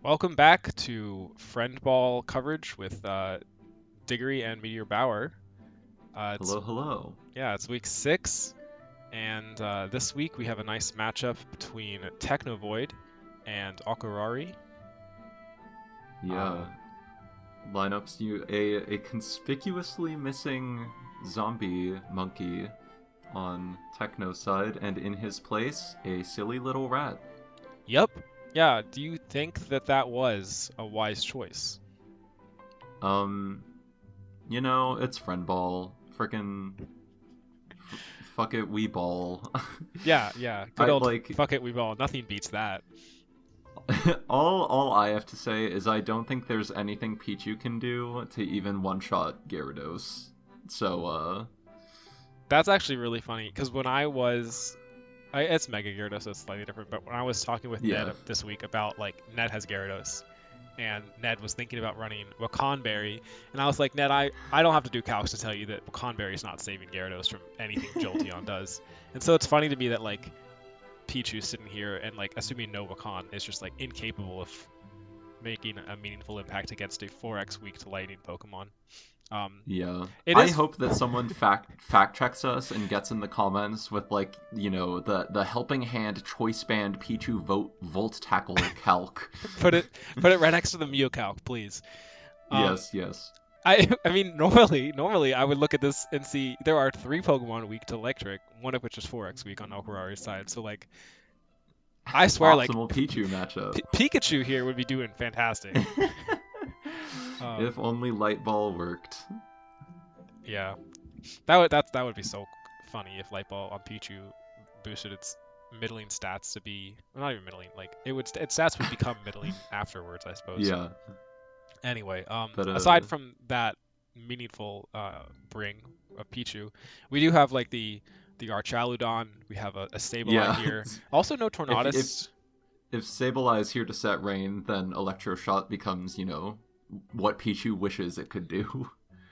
Welcome back to Friend Ball coverage with Diggory and Meteor Bauer. It's Hello, hello. it's week 6, and this week we have a nice matchup between Technovoid and Ocurari. Yeah, lineups you a conspicuously missing zombie monkey on Techno's side, and in his place, a silly little rat. Yep. Yeah. Do you think that was a wise choice? Um, it's friend ball. Frickin' fuck it, we ball. Yeah. Yeah. Good I old like fuck it, we ball. Nothing beats that. all I have to say is I don't think there's anything Pichu can do to even one-shot Gyarados. So, That's actually really funny because when it's Mega Gyarados, so it's slightly different. But when I was talking with Ned yeah. this week about like Ned has Gyarados, and Ned was thinking about running Wakanberry, and I was like, Ned, I don't have to do calcs to tell you that Wakanberry is not saving Gyarados from anything Jolteon does. And so it's funny to me that like Pichu's sitting here and like assuming no Wakan is just like incapable of making a meaningful impact against a 4x weak to lightning Pokemon. Um, Yeah. it I is hope that someone fact checks us and gets in the comments with like, the helping hand choice band Pichu Volt Tackle calc. put it right next to the Mew calc, please. Um, Yes. I mean normally I would look at this and see there are 3 Pokemon weak to Electric, one of which is 4x weak on Okurari's side. So like I swear like Optimal Pichu matchup. Pikachu here would be doing fantastic. Um, If only Light Ball worked. yeah, that would be so funny if Light Ball on Pichu boosted its middling stats to be well, not even middling, like its stats would become middling afterwards, I suppose. Yeah. Anyway, But aside from that meaningful bring of Pichu, we do have like the Archaludon. We have a Sableye yeah. here. Also, no if Tornadus. if Sableye is here to set rain, then Electroshock becomes, what Pichu wishes it could do.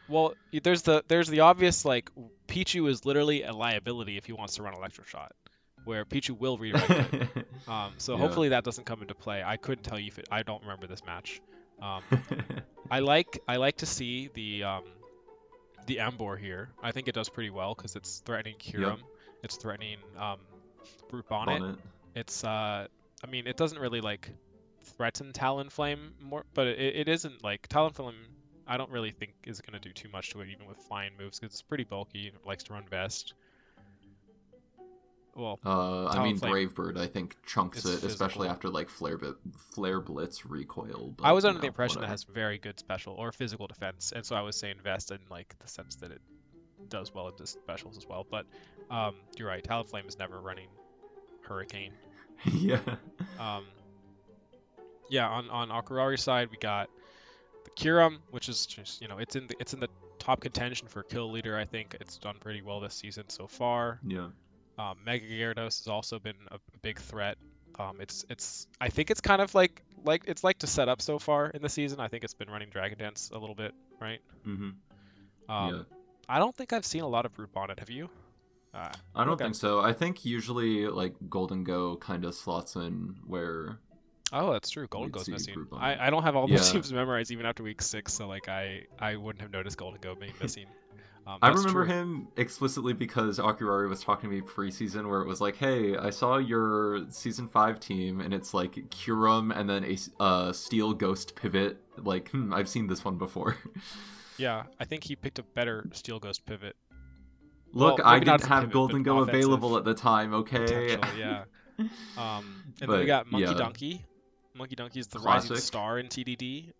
Well, there's the obvious like Pichu is literally a liability if he wants to run Electroshot, where Pichu will redirect it. So Yeah. hopefully that doesn't come into play. I couldn't tell you if I don't remember this match. Um, I like to see the Ambor here. I think it does pretty well because it's threatening Yep. Kyurem. It's threatening Brute Bonnet. Bonnet. It's I mean it doesn't really like threaten Talonflame more, but it isn't like Talonflame. I don't really think is going to do too much to it even with flying moves because it's pretty bulky and it likes to run vest. Well, I mean, Talonflame Brave Bird, I think, chunks is it, especially physical. after, like, Flare Blitz recoil, I but, was under the impression that it whatever. has very good special or physical defense, and so I was saying vest in like the sense that it does well into specials as well. But you're right, Talonflame is never running Hurricane. Yeah. Um, yeah, on Akurari's side, we got the Kyurem, which is just it's in the top contention for kill leader. I think it's done pretty well this season so far. Yeah. Mega Gyarados has also been a big threat. It's I think it's kind of like it's like to set up so far in the season. I think it's been running Dragon Dance a little bit, right? Mm-hmm. Um, Yeah. I don't think I've seen a lot of Brute Bonnet. Have you? I I feel don't like I've. think so. I think usually, like, Golden Go kind of slots in where Oh, that's true. Golden we'd Go's see missing. Brute Bonnet. I don't have all those Yeah. teams memorized even after week 6, so like I wouldn't have noticed Golden Go being missing. I That's remember true. him explicitly because Akurari was talking to me preseason where it was like, hey, I saw your Season 5 team, and it's like Kyurem and then a Steel Ghost pivot. Like, I've seen this one before. Yeah, I think he picked a better Steel Ghost pivot. Look, Well, I maybe not didn't as a have pivot, but Golden Go available offensive at the time, okay? potential. Yeah. And then we But, got Monkey yeah, Donkey. Monkey Donkey is the rising classic. star in TDD.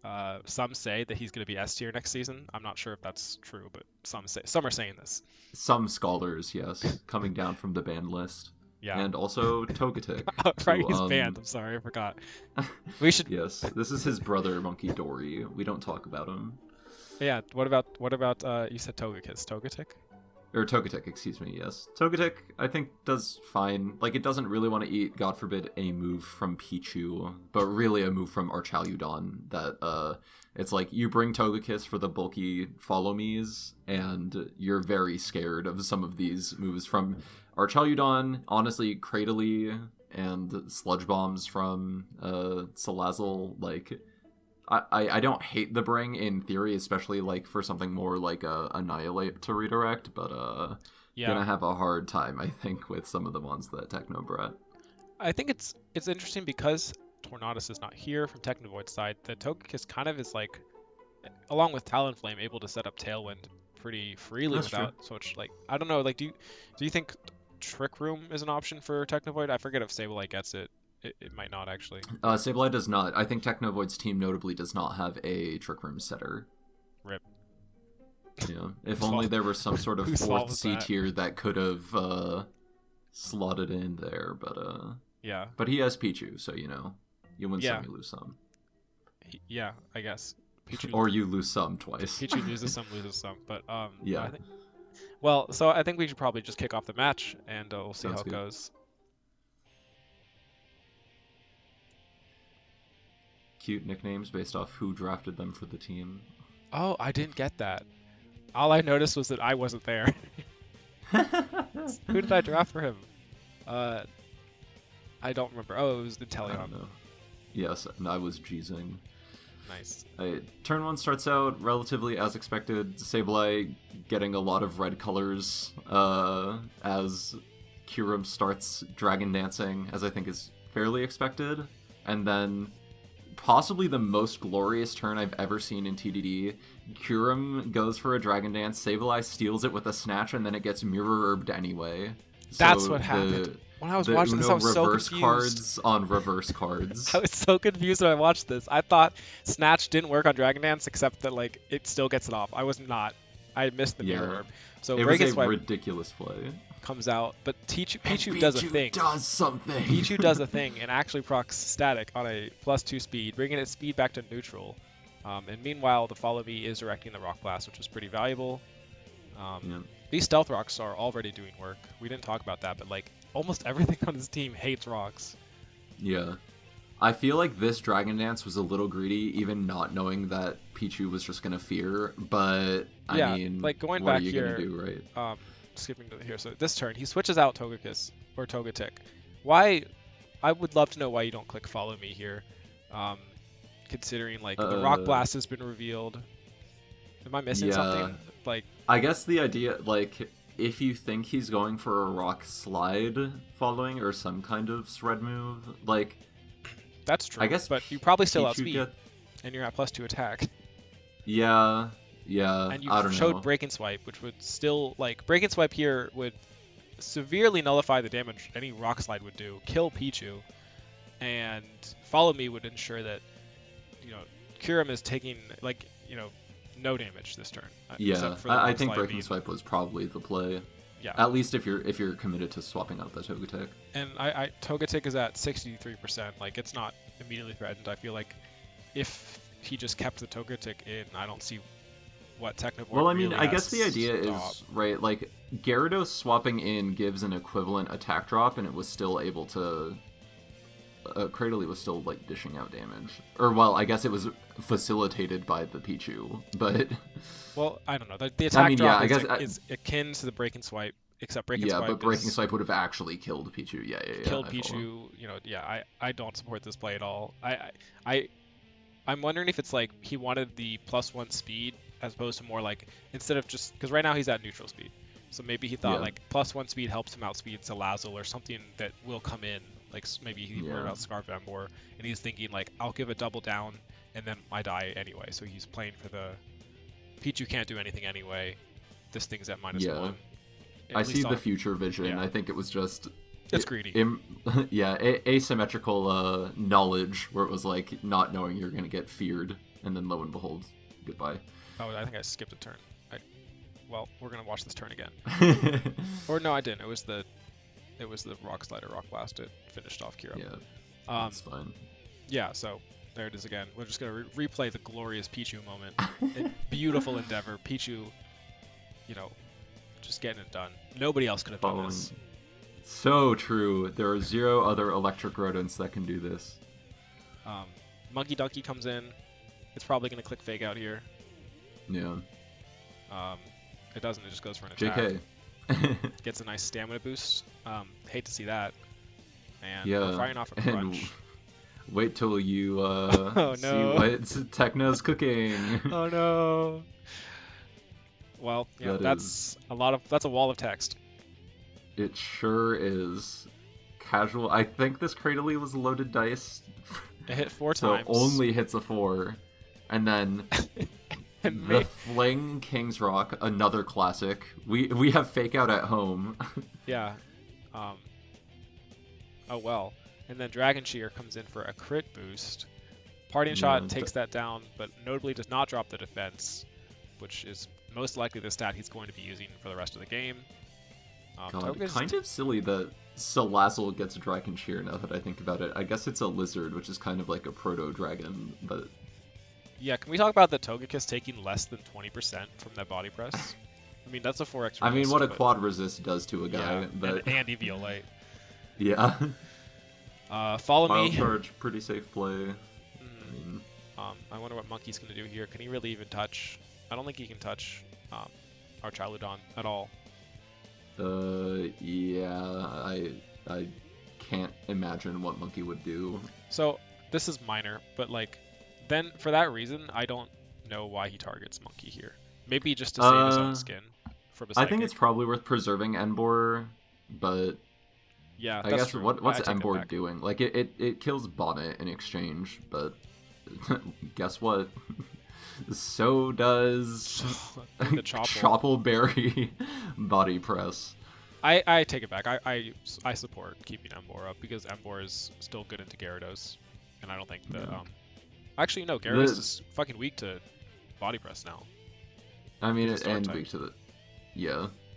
Some say that he's going to be S tier next season. I'm not sure if that's true, but some are saying this. Some scholars, yes, coming down from the ban list. Yeah. And also Togetic, Right, who, he's banned. I'm sorry, I forgot. We should. yes, this is his brother, Monkey Dory. We don't talk about him. Yeah. What about you said Togekiss? Togetic? Or Togetic, excuse me, yes. Togetic, I think, does fine. Like, it doesn't really want to eat, God forbid, a move from Pichu, but really a move from Archaludon that, it's like, you bring Togekiss for the bulky follow-me's, and you're very scared of some of these moves from Archaludon. Honestly, Cradily and Sludge Bombs from Salazzle, like, I don't hate the Bring in theory, especially like for something more like Annihilate to redirect, but gonna have a hard time, I think, with some of the ones that Techno brought. I think it's interesting because Tornadus is not here from Technovoid's side. The Togekiss kind of is like, along with Talonflame, able to set up Tailwind pretty freely without so much, like, I don't know, like, do you think Trick Room is an option for Technovoid? I forget if Sableye gets it. It might not, actually. Sableye does not. I think Technovoid's team notably does not have a Trick Room setter. Rip. Yeah. If only there was some sort of fourth C tier that could have slotted in there, but yeah. But he has Pichu, so you know, you win some, you lose some. Yeah, I guess. Pichu or you lose some twice. Pichu loses some, but yeah. So I think we should probably just kick off the match, and we'll see how it goes. Cute nicknames based off who drafted them for the team. Oh, I didn't get that. All I noticed was that I wasn't there. Who did I draft for him? I don't remember. Oh, it was the Inteleon. I don't know. Yes, and I was Jeezing. Nice. Turn 1 starts out relatively as expected. Sableye getting a lot of red colors as Kyurem starts Dragon Dancing, as I think is fairly expected. And then possibly the most glorious turn I've ever seen in TDD. Kyurem goes for a Dragon Dance, Sableye steals it with a Snatch, and then it gets Mirror-Herbed anyway. That's what happened. When I was watching this, I was so confused. Reverse cards on reverse cards. I was so confused when I watched this. I thought Snatch didn't work on Dragon Dance, except that like it still gets it off. I was not. I missed the Mirror Herb. So it was a ridiculous play. Comes out, but Pichu does a thing. Does something. Pichu does a thing and actually procs Static on a +2 speed, bringing its speed back to neutral. And meanwhile, the Follow Me is directing the Rock Blast, which was pretty valuable. These Stealth Rocks are already doing work. We didn't talk about that, but like almost everything on his team hates rocks. Yeah. I feel like this Dragon Dance was a little greedy, even not knowing that Pichu was just gonna fear. But I mean, like going what back are you here, gonna do, right? Skipping to here. So this turn, he switches out Togekiss or Togetic. Why? I would love to know why you don't click Follow Me here, considering like the Rock Blast has been revealed. Am I missing something? Like, I guess the idea, like, if you think he's going for a Rock Slide following or some kind of shred move, like, that's true. I guess, but you probably still outspeed, and you're at +2 attack. Yeah. And you I don't showed know. Break and Swipe, which would still, like, Break and Swipe here would severely nullify the damage any Rock Slide would do, kill Pichu, and Follow Me would ensure that, you know, Kyurem is taking, like, you know, no damage this turn. Yeah, I think Break and Swipe was probably the play. Yeah. At least if you're committed to swapping out the Togetic. And Togetic is at 63%. Like, it's not immediately threatened. I feel like if he just kept the Togetic in, I don't see what Technovoid. Well, I mean, really I guess the idea is, right, like, Gyarados swapping in gives an equivalent attack drop, and it was still able to... Cradily was still, like, dishing out damage. Or, well, I guess it was facilitated by the Pichu, but... Well, I don't know. The attack drop is akin to the Break and Swipe, except Break and Swipe. Yeah, but Break and Swipe would have actually killed Pichu. Yeah. Killed Pichu. You know, I don't support this play at all. I'm wondering if it's like he wanted the +1 speed as opposed to more like, instead of just, because right now he's at neutral speed. So maybe he thought like +1 speed helps him outspeed Salazzle or something that will come in. Like maybe he worried about Scarfambour, and he's thinking like, I'll give a double down and then I die anyway. So he's playing for the Pichu can't do anything anyway. This thing's at -1. I see the future vision. Yeah. I think it was just it's greedy. Asymmetrical knowledge where it was like not knowing you're gonna get feared, and then lo and behold, goodbye. Oh, I think I skipped a turn. Well, we're gonna watch this turn again. Or no, I didn't. It was the Rock Slide or Rock Blast. It finished off Kyurem. Yeah, that's fine. Yeah, so there it is again. We're just gonna replay the glorious Pichu moment. Beautiful endeavor. Pichu, you know, just getting it done. Nobody else could have done this. So true. There are 0 other electric rodents that can do this. Monkey Donkey comes in. It's probably gonna click Fake Out here. Yeah. It doesn't. It just goes for an attack. JK. Gets a nice stamina boost. Hate to see that. And we're Yeah, fighting off a and crunch. wait till you Oh see no. what Techno's cooking. Oh no. Well, yeah, That is, that's a wall of text. it sure is. Casual. I think this Cradily was loaded dice, It hit 4 so times. only hits a 4. And then And the Fling King's Rock, another classic. We have Fake Out at home. yeah. Um, oh well. And then Dragon Shear comes in for a crit boost. Parting Yeah, Shot takes that down, but notably does not drop the defense, which is most likely the stat he's going to be using for the rest of the game. God, Toga's kind of silly that Salazzle gets Dragon Shear now that I think about it. I guess it's a lizard, which is kind of like a proto-dragon, but... Yeah, can we talk about the Togekiss taking less than 20% from that body press? I mean, that's a 4x resist. I mean, what a quad resist does to a guy, yeah, but... and Eviolite. Yeah. Follow Wild me. Charge, pretty safe play. I mean... I wonder what Monkey's going to do here. Can he really even touch? I don't think he can touch Archaludon at all. Yeah, I can't imagine what Monkey would do. So, this is minor, but like, then for that reason, I don't know why he targets Monkey here. Maybe just to save his own skin for the I Psychic. think it's probably worth preserving Enbor, but yeah, I that's guess true. what's I take that Enbor back. doing? Like it kills Bonnet in exchange, but guess what? So does The Chople. Choppleberry body press. I take it back. I support keeping Embor up because Embor is still good into Gyarados, and I don't think that actually no, Gyarados is fucking weak to body press now. I mean, and weak to the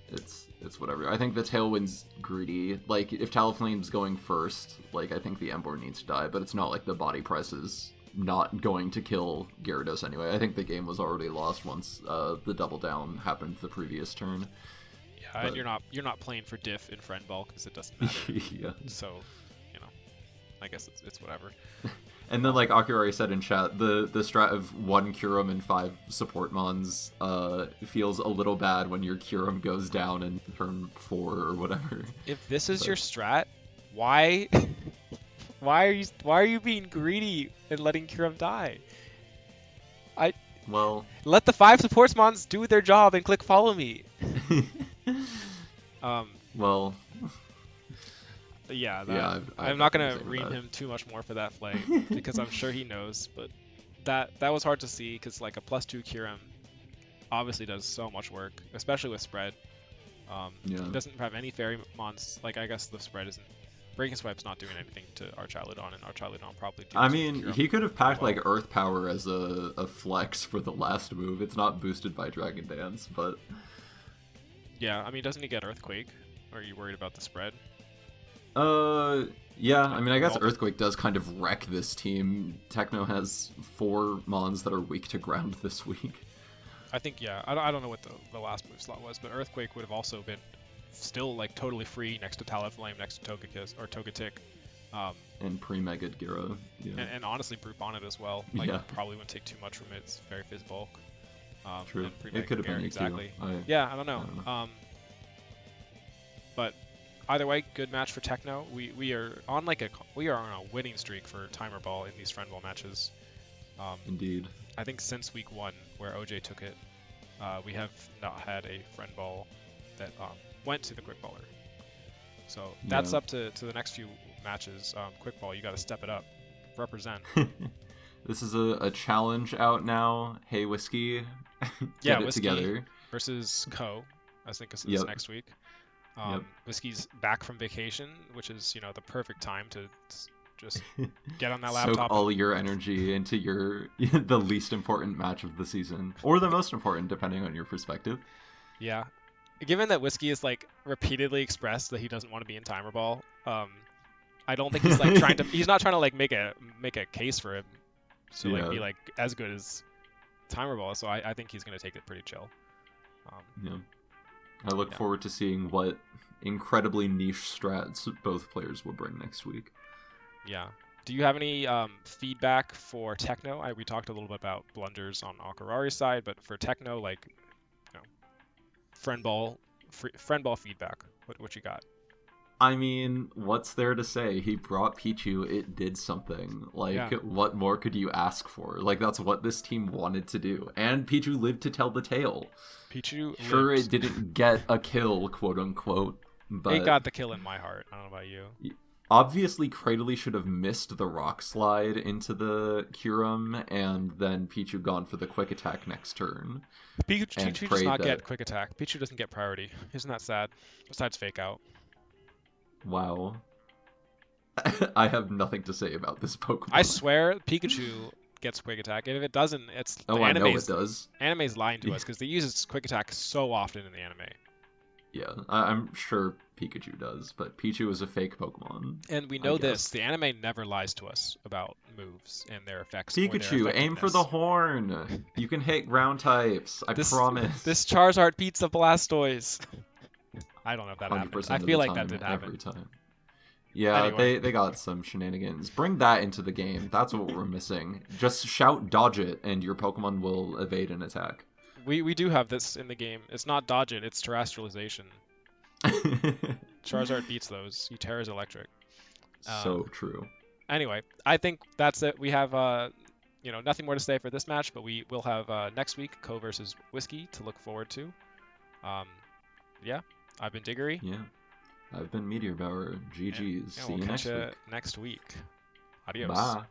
it's whatever. I think the Tailwind's greedy. Like if Talonflame's going first, like I think the Embor needs to die, but it's not like the body press is not going to kill Gyarados anyway. I think the game was already lost once the double down happened the previous turn. Yeah, but... and you're not playing for diff in friend ball because it doesn't matter. Yeah. So, you know, I guess it's whatever. And then, like Ocurari said in chat, the strat of 1 Kyurem and 5 support mons feels a little bad when your Kyurem goes down in turn 4 or whatever. If this is your strat, why why are you being greedy and letting Kyurem die? Well, let the 5 supports mons do their job and click follow me. Well, yeah, I'm not gonna ream him too much more for that play because I'm sure he knows. But that was hard to see because like a +2 Kyurem obviously does so much work, especially with spread. He doesn't have any fairy mons. Like I guess the spread isn't. Breaking Swipe's not doing anything to Archaludon, and Archaludon probably. I mean, he could have packed like Earth Power as a flex for the last move. It's not boosted by Dragon Dance, but yeah, I mean, doesn't he get Earthquake? Or are you worried about the spread? Yeah. I mean, I guess Earthquake does kind of wreck this team. Techno has 4 mons that are weak to ground this week. I think I don't know what the last move slot was, but Earthquake would have also been still like totally free next to Talonflame, next to Togekiss or Togetic, and pre-Mega Gira, and honestly Brute Bonnet as well. Like probably wouldn't take too much from it. It's very fizz bulk. True. It could have been exactly. I don't know. But either way, good match for Techno. We are on a winning streak for Timer Ball in these friend ball matches. Indeed. I think since week 1 where OJ took it, we have not had a friend ball that went to the quick baller. So that's up to the next few matches. Quick ball, you got to step it up, represent. This is a challenge out now. Hey Whiskey, get it Whiskey together versus Ko. I think this is next week. Whiskey's back from vacation, which is the perfect time to just get on that laptop. Soak all your energy into the least important match of the season, or the most important, depending on your perspective. Yeah. Given that Whiskey is like repeatedly expressed that he doesn't want to be in Timer Ball, I don't think he's like he's not trying to like make a case for him to like be like as good as Timer Ball. So I think he's gonna take it pretty chill. I look forward to seeing what incredibly niche strats both players will bring next week. Yeah. Do you have any feedback for Techno? We talked a little bit about blunders on Ocurari's side, but for Techno, friend ball feedback. What you got? I mean, what's there to say? He brought Pichu, it did something. Like, Yeah. what more could you ask for? Like, that's what this team wanted to do. And Pichu lived to tell the tale. Pichu Sure, lives. it didn't get a kill, quote unquote, It but got the kill in my heart. I don't know about you. obviously Cradley should have missed the rock slide into the Kyurem, and then Pichu gone for the quick attack next turn. And Pichu does prayed not that, get quick attack. Pichu doesn't get priority. Isn't that sad? Besides fake out. wow. I have nothing to say about this Pokemon. I swear Pikachu gets quick attack, and if it doesn't, it's Oh, the I know it does. anime's lying to us because they use its quick attack so often in the anime. Yeah, I'm sure Pikachu does, but Pichu is a fake Pokemon. And we know this: the anime never lies to us about moves and their effects. Pikachu, aim for the horn. You can hit ground types. I promise. This Charizard beats a Blastoise. I don't know if that happened. 100% I of feel the like that time, did happen. every time. Yeah, Anyway. they got some shenanigans. Bring that into the game. That's what we're missing. Just shout dodge it, and your Pokemon will evade an attack. We do have this in the game. It's not dodge it, it's terrestrialization. Charizard beats those. He tears electric. So true. Anyway, I think that's it. We have nothing more to say for this match, but we will have next week Ko versus Whiskey to look forward to. Yeah, I've been Diggory. Yeah. I've been Meteor Bauer. GG's. Yeah, See we'll you catch next you week. next week. Adios. Bye.